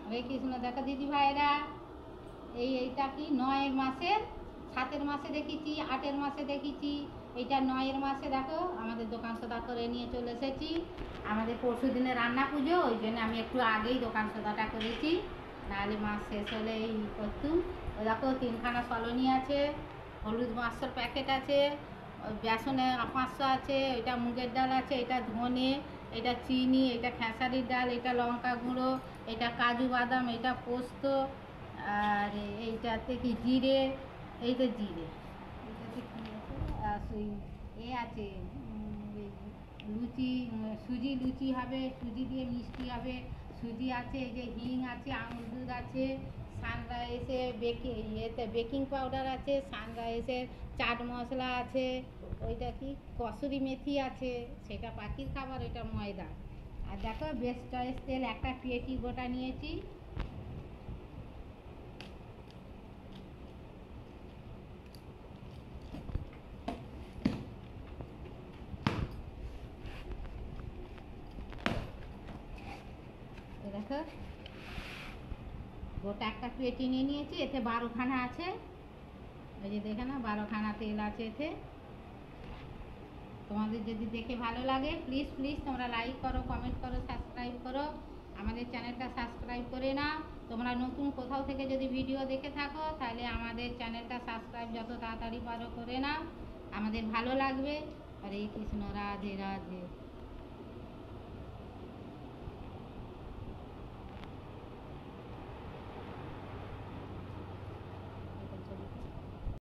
হরে কৃষ্ণ। দেখো দিদি ভাইরা, এইটা কি 9 মাসের, 7 মাসে দেখেছি, 8 মাসে দেখেছি, এইটা 9 মাসে। দেখো আমাদের দোকান সদা করে নিয়ে চলে এসেছি। আমাদের পরশু দিনে রান্না পুজো, ওই জন্য আমি একটু আগেই দোকান সদাটা করেছি, নাহলে মাস শেষ হলে এই করতুম। ওই দেখো 3খানা সলনি আছে, হলুদ 500 প্যাকেট আছে, বেসনে 500 আছে, এটা মুগের ডাল আছে, এটা ধনে, এটা চিনি, এটা খেসারির ডাল, এটা লঙ্কা গুঁড়ো, এটা কাজু বাদাম, এটা পোস্ত, আর এইটাতে কি জিরে, এইটা জিরে, এইটাতে কী আছে, আর সেই আছে লুচি, সুজি লুচি হবে, সুজি দিয়ে মিষ্টি হবে, সুজি আছে, এই যে হিং আছে, আমুল দুধ আছে, সানরাইসের বেকিং পাউডার আছে, সানরাইসের চাট মশলা আছে, ওইটা কি কসুরি মেথি আছে, সেটা পাখির খাবার, ওইটা ময়দা। আর দেখো বেস্ট চয়েস তেল একটা পেটি গোটা নিয়েছি। দেখো গোটা একটা পেটি নিয়ে নিয়েছি, এতে 12খানা আছে, ওই যে দেখে না 12খানা তেল আছে এতে। তোমাদের যদি দেখে ভালো লাগে প্লিজ প্লিজ তোমরা লাইক করো, কমেন্ট করো, সাবস্ক্রাইব করো, আমাদের চ্যানেলটা সাবস্ক্রাইব করে নাও। তোমরা নতুন কোথাও থেকে যদি ভিডিও দেখে থাকো তাহলে আমাদের চ্যানেলটা সাবস্ক্রাইব যত তাড়াতাড়ি পারো করে নাও, আমাদের ভালো লাগবে। হরে কৃষ্ণ, রাধে রাধে।